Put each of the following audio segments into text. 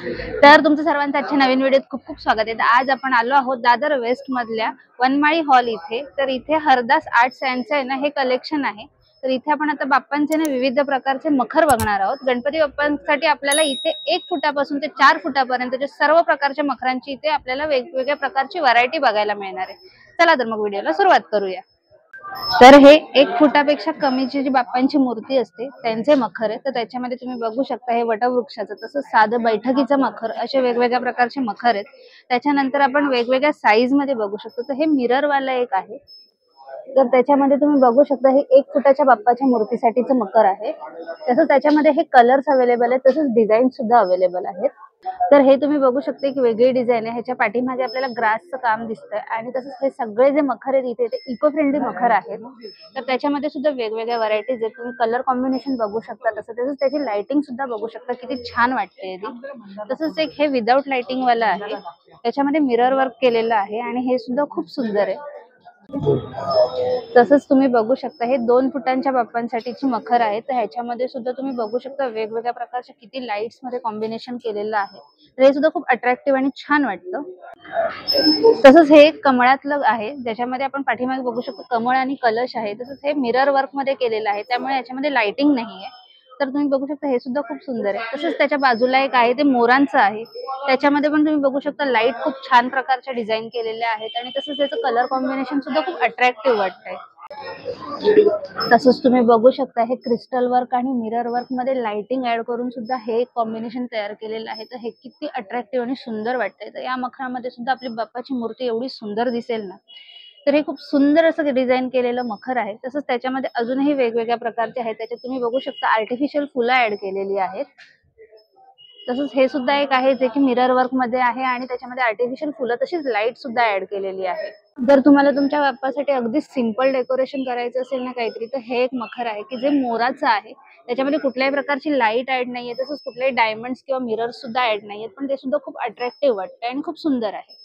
तर तुमचं सर्वांचं आजच्या नवीन व्हिडिओत खूप खूप स्वागत आहे। आज आपण आलो आहोत दादर वेस्ट मधल्या वनमाळी हॉल इथे। तर इथे हरदास आर्ट्स अँडचं आहे ना हे कलेक्शन आहे। तर इथे आपण आता बाप्पांचे ना विविध प्रकारचे मखर बघणार आहोत। गणपती बाप्पांसाठी आपल्याला इथे 1 फुटापासून ते 4 फुटापर्यंतचे सर्व प्रकारच्या मखरांची इथे आपल्याला वेगवेगळ्या प्रकारची व्हरायटी बघायला मिळणार आहे। चला तर मग व्हिडिओला सुरुवात करूया। तर हे 1 फुटापेक्षा कमीची जी बाप्पांची मूर्ती असते त्यांचे मखर आहे। तर त्याच्यामध्ये तुम्ही बघू शकता हे वटवृक्षाचं, तसंच साधं बैठकीचं मखर, असे वेगवेगळ्या प्रकारचे मखर आहेत। त्याच्यानंतर आपण वेगवेगळ्या साईज मध्ये बघू शकतो। तर हे मिरर वाला एक आहे। तर त्याच्यामध्ये तुम्ही बघू शकता हे 1 फुटाच्या बाप्पाच्या मूर्तीसाठीचं मखर आहे। तसंच त्याच्यामध्ये हे कलर्स अवेलेबल आहेत, तसंच डिझाईन सुद्धा अवेलेबल आहेत। तर हे तुम्ही बघू शकता की वेगळी डिझाइन आहे। ह्याच्या पाठीमागे आपल्याला ग्रासचं काम दिसतंय आणि तसंच हे सगळे जे मखर आहेत इथे ते इको फ्रेंडली मखर आहेत। तर त्याच्यामध्ये सुद्धा वेगवेगळ्या व्हरायटीज आहेत। तुम्ही कलर कॉम्बिनेशन बघू शकता, तसंच त्याची लाइटिंग सुद्धा बघू शकता किती छान वाटते ती। तसंच एक हे विदाउट लाइटिंग वाला आहे, त्याच्यामध्ये मिरर वर्क केलेलं आहे आणि हे सुद्धा खूप सुंदर आहे। तसंच तुम्ही बघू शकता हे 2 फुटांच्या बाप्पांसाठीची मखर आहे। तर ह्याच्यामध्ये सुद्धा तुम्ही बघू शकता वेगवेगळ्या प्रकारच्या किती लाईट्स मध्ये कॉम्बिनेशन केलेलं आहे। तर हे सुद्धा खूप अट्रॅक्टिव्ह आणि छान वाटतं। तसंच हे एक कमळातलं आहे, ज्याच्यामध्ये आपण पाठीमागे बघू शकतो कमळ आणि कलश आहे। तसंच हे मिरर वर्क मध्ये केलेलं आहे, त्यामुळे याच्यामध्ये लाइटिंग नाहीये। तर तुम्ही बघू शकता हे सुद्धा खूप सुंदर आहे। तसंच त्याच्या बाजूला एक आहे ते मोरांचं आहे, त्याच्यामध्ये पण तुम्ही बघू शकता लाईट खूप छान प्रकारच्या डिझाईन केलेल्या आहेत आणि तसंच त्याचं कलर कॉम्बिनेशन सुद्धा खूप अट्रॅक्टिव्ह वाटतंय। तसंच तुम्ही बघू शकता हे क्रिस्टल वर्क आणि मिरर वर्क मध्ये लाइटिंग ऍड करून सुद्धा हे एक कॉम्बिनेशन तयार केलेलं आहे। तर हे किती अट्रॅक्टिव्ह आणि सुंदर वाटतंय। तर या मखरामध्ये सुद्धा आपली बाप्पाची मूर्ती एवढी सुंदर दिसेल ना। तर हे खूप सुंदर असं डिझाईन केलेलं मखर आहे। तसंच त्याच्यामध्ये अजूनही वेगवेगळ्या प्रकारचे आहेत, त्याच्यात तुम्ही बघू शकता आर्टिफिशियल फुलं ऍड केलेली आहेत। तसंच हे सुद्धा एक आहे जे की मिरर वर्क मध्ये आहे आणि त्याच्यामध्ये आर्टिफिशियल फुलं तशीच लाईट सुद्धा ऍड केलेली आहे। जर तुम्हाला तुमच्या बाप्पासाठी अगदी सिंपल डेकोरेशन करायचं असेल ना काहीतरी, तर हे एक मखर आहे की जे मोराचं आहे। त्याच्यामध्ये कुठल्याही प्रकारची लाईट ऍड नाहीये, तसंच कुठलेही डायमंड्स किंवा मिरर्स सुद्धा ऍड नाहीयेत, पण ते सुद्धा खूप अट्रॅक्टिव्ह वाटतं आणि खूप सुंदर आहे।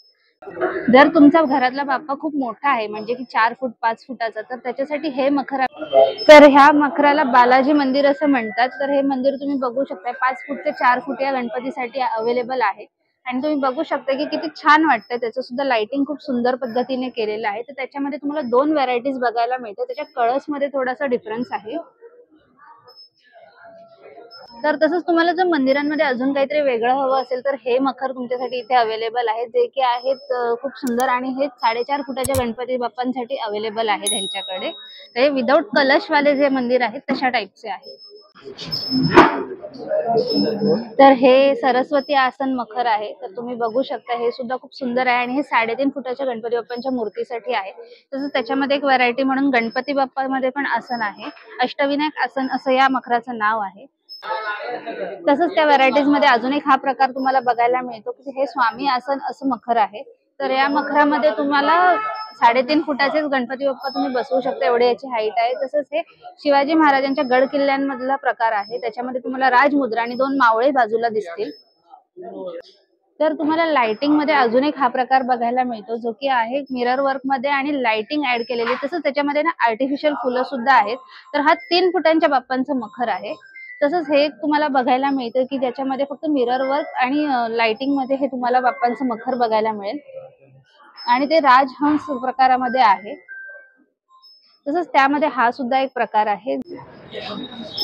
जर तुमचा घरातला बाप्पा खूप मोठा आहे, म्हणजे की 4 फूट 5 फुटाचा, तर त्याच्यासाठी हे मखर आहे। तर ह्या मखराला बालाजी मंदिर असं म्हणतात। तर हे मंदिर तुम्ही बघू शकता 5 फूट ते 4 फूट या गणपतीसाठी अवेलेबल आहे आणि तुम्ही बघू शकता की किती छान वाटतंय। त्याचं सुद्धा लाइटिंग खूप सुंदर पद्धतीने केलेलं आहे। तर त्याच्यामध्ये तुम्हाला 2 व्हरायटीज बघायला मिळतात। त्याच्या कळसमध्ये थोडासा डिफरन्स आहे। तर तसंच तुम्हाला जर मंदिरांमध्ये अजून काहीतरी वेगळं हवं असेल, तर हे मखर तुमच्यासाठी इथे अवेलेबल आहे, जे की आहेत खूप सुंदर आणि हे 4.5 फुटाच्या गणपती बाप्पांसाठी अवेलेबल आहे त्यांच्याकडे। तर हे विदाउट कलशवाले जे मंदिर आहेत तशा टाईपचे आहे। तर हे सरस्वती आसन मखर आहे। तर तुम्ही बघू शकता हे सुद्धा खूप सुंदर आहे आणि हे 3.5 फुटाच्या गणपती बाप्पांच्या मूर्तीसाठी आहे। तसंच त्याच्यामध्ये एक व्हरायटी म्हणून गणपती बाप्पामध्ये पण आसन आहे, अष्टविनायक आसन असं या मखराचं नाव आहे। तसंच त्या व्हरायटीज मध्ये अजून एक हा प्रकार तुम्हाला बघायला मिळतो की हे स्वामी आसन असं मखर आहे। तर या मखरामध्ये तुम्हाला 3.5 फुटाचेच गणपती बाप्पा तुम्ही बसवू शकता, एवढी याची हाईट आहे। तसंच हे शिवाजी महाराजांच्या गड किल्ल्यांमधला प्रकार आहे, त्याच्यामध्ये तुम्हाला राजमुद्रा आणि 2 मावळे बाजूला दिसतील। तर तुम्हाला लाइटिंग मध्ये अजून एक हा प्रकार बघायला मिळतो, जो की आहे मिरर वर्क मध्ये आणि लाइटिंग ऍड केलेली। तसंच त्याच्यामध्ये ना आर्टिफिशियल फुलं सुद्धा आहेत। तर हा 3 फुटांच्या बाप्पांचं मखर आहे। तसंच हे तुम्हाला बघायला मिळतं की ज्याच्यामध्ये फक्त मिरर वर्क आणि लाइटिंग मध्ये हे तुम्हाला बाप्पांचं मखर बघायला मिळेल आणि ते राजहंस प्रकारामध्ये आहे। तसंच त्यामध्ये हा सुद्धा एक प्रकार आहे।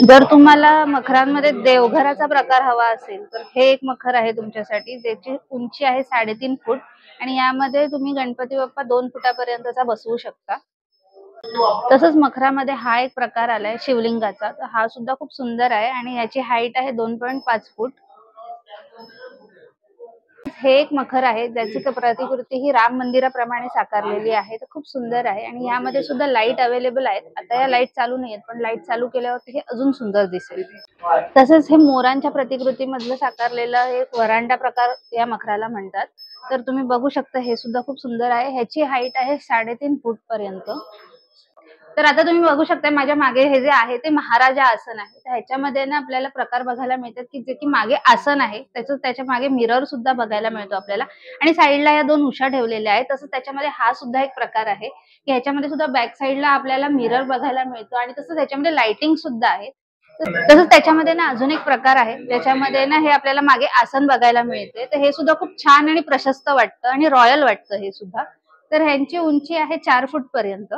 जर तुम्हाला मखरांमध्ये देवघराचा प्रकार हवा असेल, तर हे एक मखर आहे तुमच्यासाठी, ज्याची उंची आहे 3.5 फूट आणि यामध्ये तुम्ही गणपती बाप्पा 2 फुटापर्यंतचा बसवू शकता। तसंच मखरामध्ये हा एक प्रकार आलाय शिवलिंगाचा, तर हा सुद्धा खूप सुंदर आहे आणि याची हाईट आहे 2.5 फूट। हे एक मखर आहे ज्याची प्रतिकृती ही राम मंदिराप्रमाणे साकारलेली आहे। तर खूप सुंदर आहे आणि यामध्ये सुद्धा लाईट अवेलेबल आहेत। आता या लाईट चालू नाहीयेत, पण लाईट चालू केल्यावरती हे अजून सुंदर दिसेल। तसंच हे मोरांच्या प्रतिकृतीमधलं साकारलेलं एक वरांडा प्रकार या मखराला म्हणतात। तर तुम्ही बघू शकता हे सुद्धा खूप सुंदर आहे। ह्याची हाईट आहे 3.5 फूट पर्यंत। तर आता तुम्ही बघू शकता माझ्या मागे हे जे आहे ते महाराजा आसन आहे। तर ह्याच्यामध्ये ना आपल्याला प्रकार बघायला मिळतात की जे की मागे आसन आहे, त्याच्या मागे मिरर सुद्धा बघायला मिळतो आपल्याला आणि साईडला या 2 उशा ठेवलेल्या आहेत। तसंच त्याच्यामध्ये हा सुद्धा एक प्रकार आहे की ह्याच्यामध्ये सुद्धा बॅक साईडला आपल्याला मिरर बघायला मिळतो आणि तसंच ह्याच्यामध्ये लाइटिंग सुद्धा आहे। तसंच त्याच्यामध्ये ना अजून एक प्रकार आहे ज्याच्यामध्ये ना हे आपल्याला मागे आसन बघायला मिळते. तर हे सुद्धा खूप छान आणि प्रशस्त वाटतं आणि रॉयल वाटतं हे सुद्धा. तर ह्यांची उंची आहे 4 फूट पर्यंत.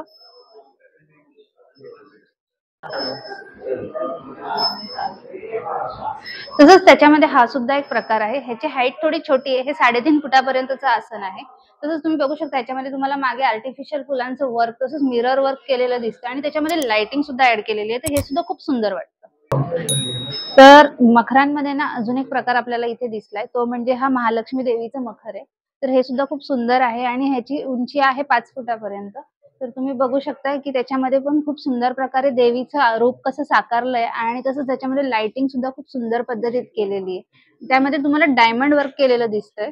तसंच त्याच्यामध्ये हा सुद्धा एक प्रकार आहे. ह्याची हाईट थोडी छोटी आहे. हे 3.5 फुटापर्यंतचं आसन आहे. तसंच तुम्ही बघू शकता याच्यामध्ये तुम्हाला मागे आर्टिफिशियल फुलांचं वर्क तसंच मिरर वर्क केलेलं दिसतं आणि त्याच्यामध्ये लाइटिंग सुद्धा ऍड केलेली आहे. तर हे सुद्धा खूप सुंदर वाटतं. तर मखरांमध्ये ना अजून एक प्रकार आपल्याला इथे दिसलाय तो म्हणजे हा महालक्ष्मी देवीचं मखर आहे. तर हे सुद्धा खूप सुंदर आहे आणि ह्याची उंची आहे 5 फुटापर्यंत. तर तुम्ही बघू शकता की त्याच्यामध्ये पण खूप सुंदर प्रकारे देवीचं रूप कसं साकारलंय आणि तसंच त्याच्यामध्ये लाइटिंग सुद्धा खूप सुंदर पद्धतीत केलेली आहे. त्यामध्ये तुम्हाला डायमंड वर्क केलेलं दिसतंय.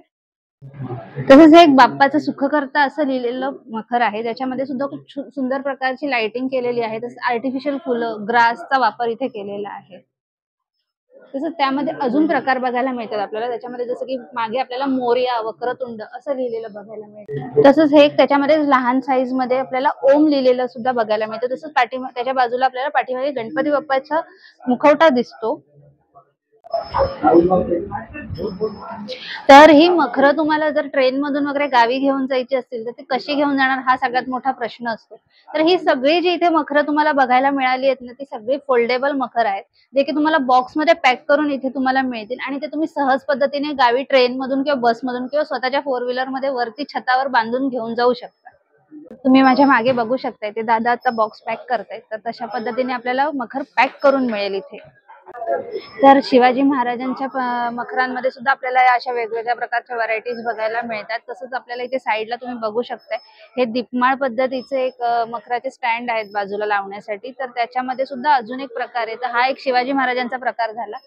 तसंच हे एक बाप्पाचं सुखकर्ता असं लिहिलेलं मखर आहे. त्याच्यामध्ये सुद्धा खूप सुंदर प्रकारची लाइटिंग केलेली आहे. तसंच आर्टिफिशियल फुलं, ग्रासचा वापर इथे केलेला आहे. तसंच त्यामध्ये अजून प्रकार बघायला मिळतात आपल्याला. त्याच्यामध्ये जसं की मागे आपल्याला मोरया, वक्रतुंड असं लिहिलेलं बघायला मिळतं. तसंच हे एक त्याच्यामध्ये लहान साईजमध्ये आपल्याला ओम लिहिलेलं सुद्धा बघायला मिळतं. तसंच त्याच्या बाजूला आपल्याला पाठीमागे गणपती बाप्पाचा मुखवटा दिसतो. तर ही मखरं तुम्हाला जर ट्रेनमधून वगैरे गावी घेऊन जायची असतील, तर ती कशी घेऊन जाणार हा सगळ्यात मोठा प्रश्न असतो. तर ही सगळी जी इथे मखरं तुम्हाला बघायला मिळाली आहेत ना, ती सगळी फोल्डेबल मखर आहेत. जे की तुम्हाला बॉक्समध्ये पॅक करून इथे तुम्हाला मिळतील आणि ते तुम्ही सहज पद्धतीने गावी ट्रेनमधून किंवा बसमधून किंवा स्वतःच्या फोर व्हीलरमध्ये वरती छतावर बांधून घेऊन जाऊ शकता. तुम्ही माझ्या मागे बघू शकताय ते दादा आता बॉक्स पॅक करतायत. तर तशा पद्धतीने आपल्याला मखर पॅक करून मिळेल इथे. तर शिवाजी महाराजांच्या मखरांमध्ये सुद्धा आपल्याला या अशा वेगवेगळ्या प्रकारच्या व्हरायटीज बघायला मिळतात. तसंच आपल्याला इथे साईडला तुम्ही बघू शकताय हे दीपमाळ पद्धतीचे एक मखराचे स्टँड आहेत बाजूला लावण्यासाठी. तर त्याच्यामध्ये सुद्धा अजून एक प्रकार आहे. तर हा एक शिवाजी महाराजांचा प्रकार झाला.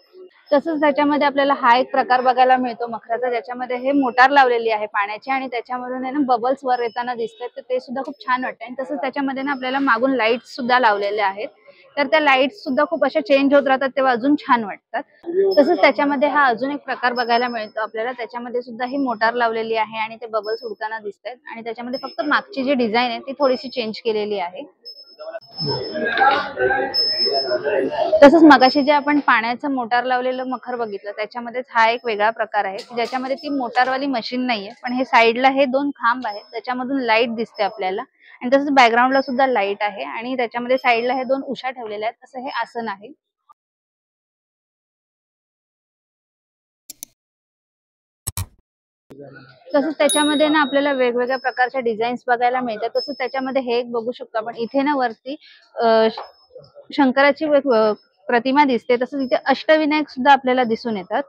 तसंच त्याच्यामध्ये आपल्याला हा एक प्रकार बघायला मिळतो मखराचा ज्याच्यामध्ये हे मोटार लावलेली आहे पाण्याची आणि त्याच्यामधून आहे ना बबल्स वर येताना दिसतात. तर ते सुद्धा खूप छान वाटतं आणि तसंच त्याच्यामध्ये ना आपल्याला मागून लाईट्स सुद्धा लावलेल्या आहेत. तर त्या लाईट्स सुद्धा खूप अशा चेंज होत राहतात तेव्हा अजून छान वाटतात. तसंच त्याच्यामध्ये हा अजून एक प्रकार बघायला मिळतो आपल्याला. त्याच्यामध्ये सुद्धा ही मोटार लावलेली आहे आणि ते बबल्स उडताना दिसतायत आणि त्याच्यामध्ये फक्त मागची जी डिझाइन आहे ती थोडीशी चेंज केलेली आहे. तसंच मगाशी जे आपण पाण्याचं मोटार लावलेलं मखर बघितलं त्याच्यामध्येच हा एक वेगळा प्रकार आहे की ज्याच्यामध्ये ती मोटारवाली मशीन नाहीये पण हे साईडला हे 2 खांब आहेत त्याच्यामधून लाईट दिसते आपल्याला आणि तसंच बॅकग्राऊंडला सुद्धा लाईट आहे आणि त्याच्यामध्ये साईडला हे 2 उशा ठेवलेल्या आहेत असं हे आसन आहे. तसंच त्याच्यामध्ये ना आपल्याला वेगवेगळ्या प्रकारच्या डिझाईन्स बघायला मिळतात. तसंच त्याच्यामध्ये हे एक बघू शकतो आपण इथे ना वरती अ, शंकराची एक प्रतिमा दिसते. तसंच इथे अष्टविनायक सुद्धा आपल्याला दिसून येतात.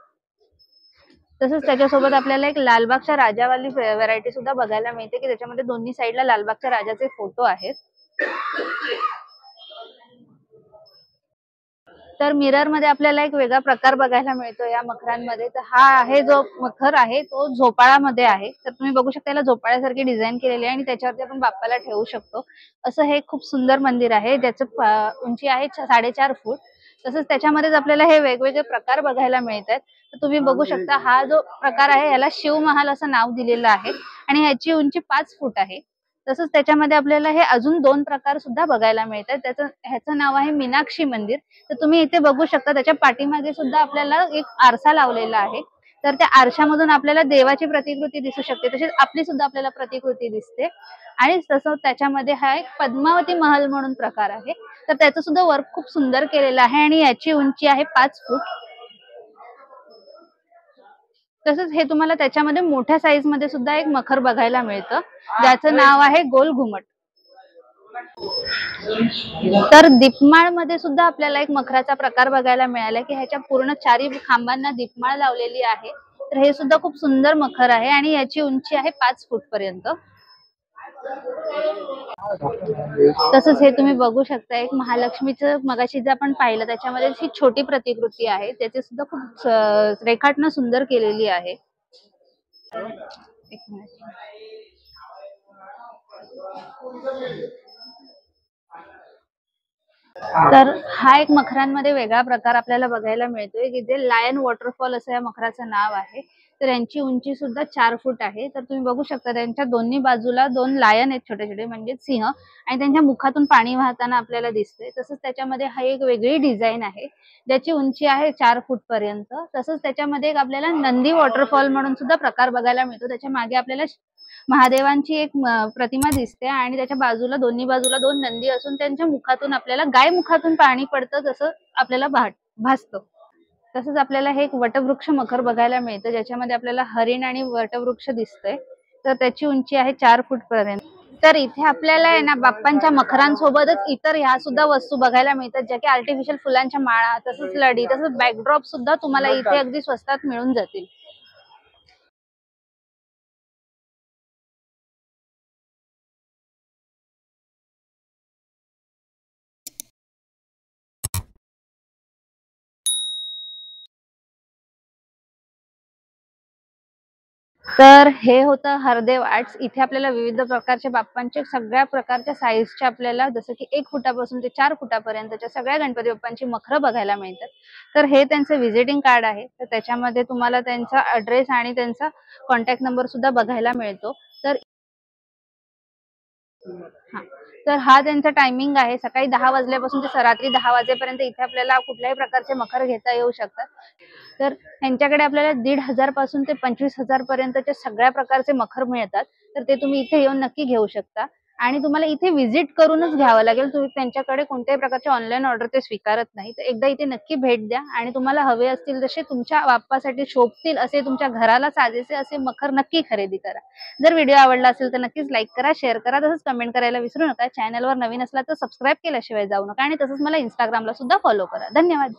तसंच त्याच्यासोबत आपल्याला एक लालबागच्या राजावाली व्हरायटी सुद्धा बघायला मिळते की त्याच्यामध्ये दोन्ही साईडला लालबागच्या राजाचे फोटो आहेत. तर मिररमध्ये आपल्याला एक वेगळा प्रकार बघायला मिळतो या मखरांमध्ये. तर हा आहे जो मखर आहे तो झोपाळ्यामध्ये आहे. तर तुम्ही बघू शकता याला झोपाळ्यासारखी डिझाइन केलेली आहे आणि त्याच्यावरती आपण बाप्पाला ठेवू शकतो. असं हे खूप सुंदर मंदिर आहे. ज्याचं उंची आहे 4.5 फूट. तसंच त्याच्यामध्येच आपल्याला हे वेगवेगळे प्रकार बघायला मिळतात. तर तुम्ही बघू शकता हा जो प्रकार आहे याला शिवमहाल असं नाव दिलेलं आहे आणि ह्याची उंची 5 फूट आहे. तसंच त्याच्यामध्ये आपल्याला हे अजून 2 प्रकार सुद्धा बघायला मिळतात. ह्याचं नाव आहे मीनाक्षी मंदिर. तर तुम्ही इथे बघू शकता त्याच्या पाठीमागे सुद्धा आपल्याला एक आरसा लावलेला आहे. तर त्या आरशामधून आपल्याला देवाची प्रतिकृती दिसू शकते. तसेच आपली सुद्धा आपल्याला प्रतिकृती दिसते. आणि तसं त्याच्यामध्ये हा एक पद्मावती महल म्हणून प्रकार आहे. तर त्याचं सुद्धा वर्क खूप सुंदर केलेलं आहे आणि याची उंची आहे 5 फूट. तसंच हे तुम्हाला त्याच्यामध्ये मोठ्या साईज मध्ये सुद्धा एक मखर बघायला मिळतं. ज्याचं नाव आहे गोल घुमट. तर दीपमाळ मध्ये सुद्धा आपल्याला एक मखराचा प्रकार बघायला मिळाला की ह्याच्या पूर्ण 4 खांबांना दीपमाळ लावलेली आहे. तर हे सुद्धा खूप सुंदर मखर आहे आणि याची उंची आहे 5 फूट पर्यंत. तसंच हे तुम्ही बघू शकता एक महालक्ष्मीचं मगाशी जे आपण पाहिलं त्याच्यामध्ये ही छोटी प्रतिकृती आहे. त्याची सुद्धा खूप रेखाटनं सुंदर केलेली आहे. एक मिनिट. तर हा एक मखरांमध्ये वेगळा प्रकार आपल्याला बघायला मिळतोय की जे लायन वॉटरफॉल असं या मखराचं नाव आहे. तर यांची उंची सुद्धा 4 फूट आहे. तर तुम्ही बघू शकता त्यांच्या दोन्ही बाजूला 2 लायन आहेत छोटे छोटे म्हणजे सिंह आणि त्यांच्या मुखातून पाणी वाहताना आपल्याला दिसतंय. तसंच त्याच्यामध्ये हा एक वेगळी डिझाईन आहे ज्याची उंची आहे 4 फूट पर्यंत. तसंच त्याच्यामध्ये एक आपल्याला नंदी वॉटरफॉल म्हणून सुद्धा प्रकार बघायला मिळतो. त्याच्या मागे आपल्याला महादेवांची एक प्रतिमा दिसते आणि त्याच्या बाजूला दोन्ही बाजूला 2 नंदी असून त्यांच्या मुखातून आपल्याला गाय मुखातून पाणी पडतं जसं आपल्याला भासतं. तसंच आपल्याला हे एक वटवृक्ष मखर बघायला मिळतं ज्याच्यामध्ये आपल्याला हरिण आणि वटवृक्ष दिसतंय. तर त्याची उंची आहे 4 फूट पर्यंत. तर इथे आपल्याला आहे ना बाप्पांच्या मखरांसोबतच इतर ह्या सुद्धा वस्तू बघायला मिळतात ज्या की आर्टिफिशियल फुलांच्या माळा, तसंच लडी, तसंच बॅकड्रॉप सुद्धा तुम्हाला इथे अगदी स्वस्तात मिळून जातील. तर हे होतं हरदेव आर्ट्स. इथे आपल्याला विविध प्रकारच्या बाप्पांचे सगळ्या प्रकारच्या साईजचे आपल्याला जसं की 1 फुटापासून ते 4 फुटापर्यंतच्या सगळ्या गणपती बाप्पांची मखरं बघायला मिळतात. तर हे त्यांचं व्हिजिटिंग कार्ड आहे. तर त्याच्यामध्ये तुम्हाला त्यांचा ॲड्रेस आणि त्यांचा कॉन्टॅक्ट नंबर सुद्धा बघायला मिळतो. तर हां. तर हा त्यांचा टायमिंग आहे. सकाळी 10 वाजल्यापासून ते रात्री 10 वाजेपर्यंत इथे आपल्याला कुठल्याही प्रकारचे मखर घेता येऊ शकतात. तर ह्यांच्याकडे आपल्याला 1,500 पासून ते 25,000 पर्यंतच्या सगळ्या प्रकारचे मखर मिळतात. तर ते तुम्ही इथे येऊन नक्की घेऊ शकता आणि तुम्हाला इथे व्हिजिट करूनच घ्यावं लागेल. तुम्ही त्यांच्याकडे कोणत्याही प्रकारची ऑनलाईन ऑर्डर ते स्वीकारत नाही. तर एकदा इथे नक्की भेट द्या आणि तुम्हाला हवे असतील जसे तुमच्या बाप्पासाठी शोभतील असे तुमच्या घराला साजेसे असे मखर नक्की खरेदी करा. जर व्हिडिओ आवडला असेल तर नक्कीच लाईक करा, शेअर करा, तसंच कमेंट करायला विसरू नका. चॅनलवर नवीन असला तर सबस्क्राईब केल्याशिवाय जाऊ नका आणि तसंच मला Instagramला सुद्धा फॉलो करा. धन्यवाद.